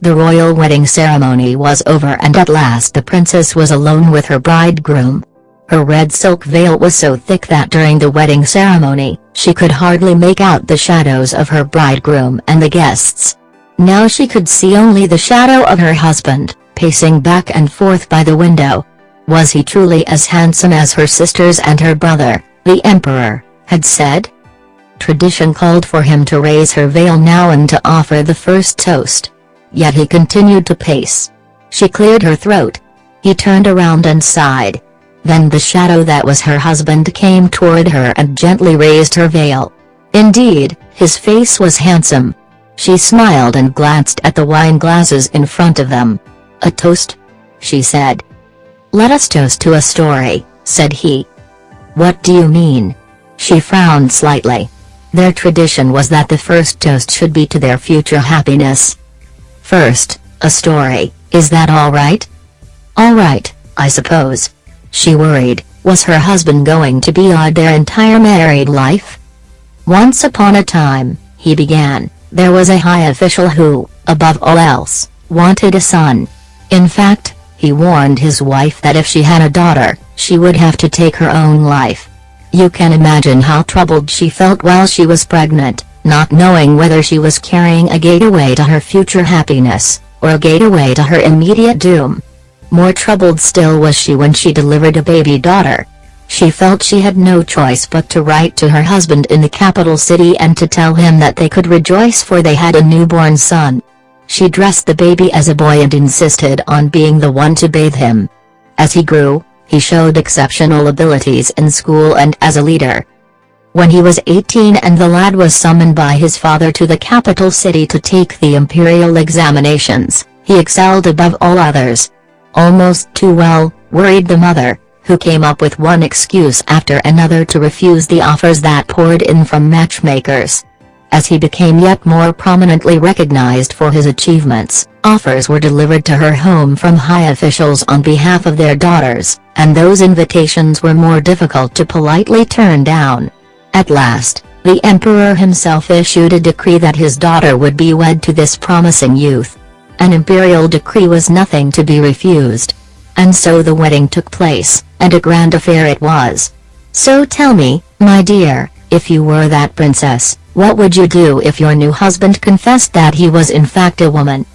The royal wedding ceremony was over and at last the princess was alone with her bridegroom. Her red silk veil was so thick that during the wedding ceremony, she could hardly make out the shadows of her bridegroom and the guests. Now she could see only the shadow of her husband, pacing back and forth by the window. Was he truly as handsome as her sisters and her brother, the emperor, had said? Tradition called for him to raise her veil now and to offer the first toast. Yet he continued to pace. She cleared her throat. He turned around and sighed. Then the shadow that was her husband came toward her and gently raised her veil. Indeed, his face was handsome. She smiled and glanced at the wine glasses in front of them. "A toast?" she said. "Let us toast to a story," said he. "What do you mean?" She frowned slightly. Their tradition was that the first toast should be to their future happiness. "First, a story, is that all right?" "All right, I suppose." She worried, was her husband going to be odd their entire married life? "Once upon a time," he began, "there was a high official who, above all else, wanted a son. In fact, he warned his wife that if she had a daughter, she would have to take her own life. You can imagine how troubled she felt while she was pregnant, not knowing whether she was carrying a gateway to her future happiness, or a gateway to her immediate doom. More troubled still was she when she delivered a baby daughter. She felt she had no choice but to write to her husband in the capital city and to tell him that they could rejoice for they had a newborn son. She dressed the baby as a boy and insisted on being the one to bathe him. As he grew, he showed exceptional abilities in school and as a leader. When he was 18 and the lad was summoned by his father to the capital city to take the imperial examinations, he excelled above all others. Almost too well, worried the mother, who came up with one excuse after another to refuse the offers that poured in from matchmakers. As he became yet more prominently recognized for his achievements, offers were delivered to her home from high officials on behalf of their daughters, and those invitations were more difficult to politely turn down. At last, the emperor himself issued a decree that his daughter would be wed to this promising youth. An imperial decree was nothing to be refused. And so the wedding took place, and a grand affair it was. "So tell me, my dear, if you were that princess, what would you do if your new husband confessed that he was in fact a woman?"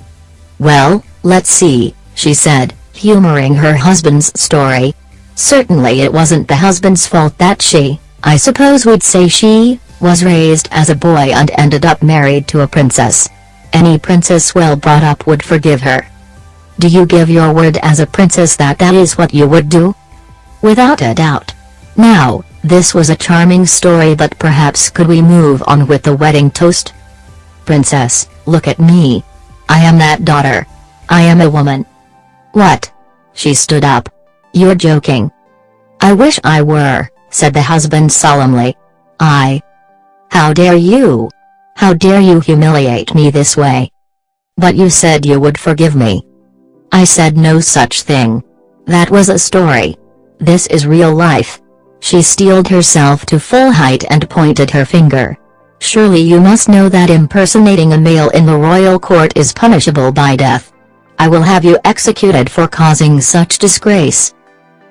"Well, let's see," she said, humoring her husband's story. "Certainly it wasn't the husband's fault that she, I suppose we'd say she, was raised as a boy and ended up married to a princess. Any princess well brought up would forgive her. Do you give your word as a princess that that is what you would do?" "Without a doubt." Now, this was a charming story, but perhaps could we move on with the wedding toast? "Princess, look at me. I am that daughter. I am a woman." "What?" She stood up. "You're joking." "I wish I were," said the husband solemnly. "How dare you? How dare you humiliate me this way? But you said you would forgive me." "I said no such thing. That was a story. This is real life." She steeled herself to full height and pointed her finger. "Surely you must know that impersonating a male in the royal court is punishable by death. I will have you executed for causing such disgrace."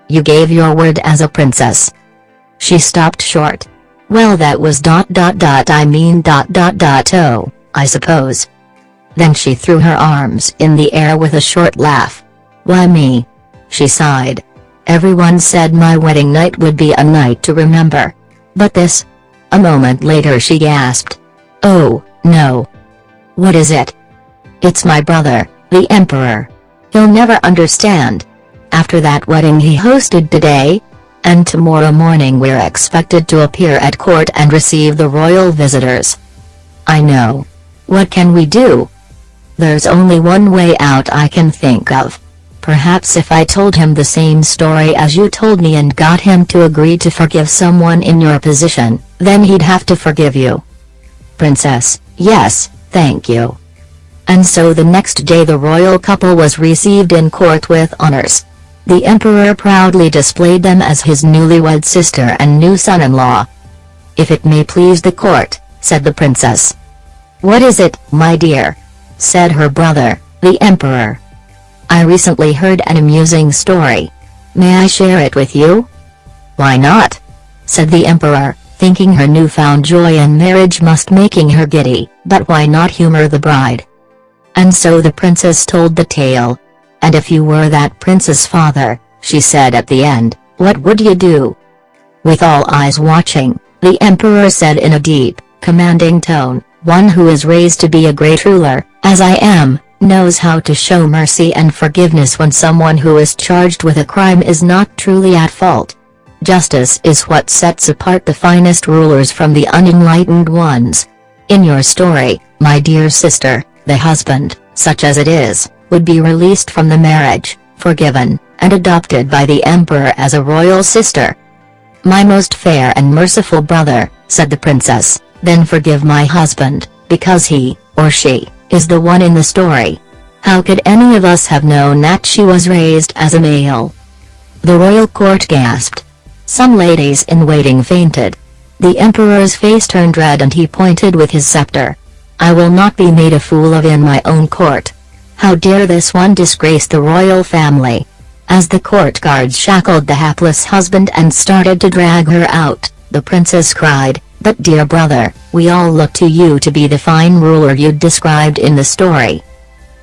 "You gave your word as a princess." She stopped short. "Well, that was oh, I suppose." Then she threw her arms in the air with a short laugh. "Why me?" She sighed. "Everyone said my wedding night would be a night to remember. But this?" A moment later she gasped. "Oh, no." "What is it?" "It's my brother, the emperor. He'll never understand. After that wedding he hosted today, and tomorrow morning we're expected to appear at court and receive the royal visitors." "I know. What can we do?" "There's only one way out I can think of. Perhaps if I told him the same story as you told me and got him to agree to forgive someone in your position, then he'd have to forgive you." "Princess, yes, thank you." And so the next day the royal couple was received in court with honors. The emperor proudly displayed them as his newlywed sister and new son-in-law. "If it may please the court," said the princess. "What is it, my dear?" said her brother, The Emperor. I recently heard an amusing story. May I share it with you? Why not? Said the Emperor, thinking her newfound joy in marriage must making her giddy, but why not humor the bride? And so the princess told the tale. And if you were that prince's father, she said at the end, what would you do? With all eyes watching, the Emperor said in a deep, commanding tone, one who is raised to be a great ruler, as I am, knows how to show mercy and forgiveness when someone who is charged with a crime is not truly at fault. Justice is what sets apart the finest rulers from the unenlightened ones. In your story, my dear sister, the husband, such as it is, would be released from the marriage, forgiven, and adopted by the emperor as a royal sister. My most fair and merciful brother, said the princess, then forgive my husband, because he, or she, is the one in the story. How could any of us have known that she was raised as a male? The royal court gasped. Some ladies in waiting fainted. The emperor's face turned red and he pointed with his scepter. I will not be made a fool of in my own court. How dare this one disgrace the royal family? As the court guards shackled the hapless husband and started to drag her out, the princess cried, but dear brother, we all look to you to be the fine ruler you described in the story.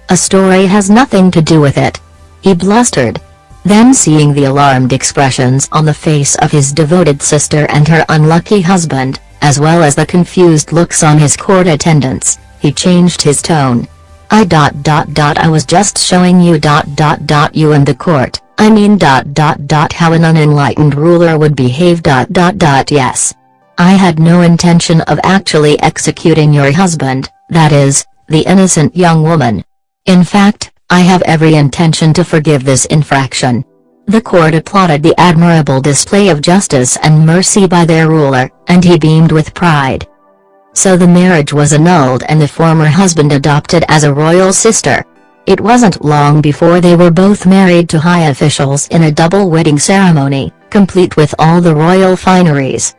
A story has nothing to do with it. He blustered. Then seeing the alarmed expressions on the face of his devoted sister and her unlucky husband, as well as the confused looks on his court attendants, he changed his tone. I was just showing you you and the court, I mean how an unenlightened ruler would behave yes. I had no intention of actually executing your husband, that is, the innocent young woman. In fact, I have every intention to forgive this infraction. The court applauded the admirable display of justice and mercy by their ruler, and he beamed with pride. So the marriage was annulled and the former husband adopted as a royal sister. It wasn't long before they were both married to high officials in a double wedding ceremony, complete with all the royal fineries.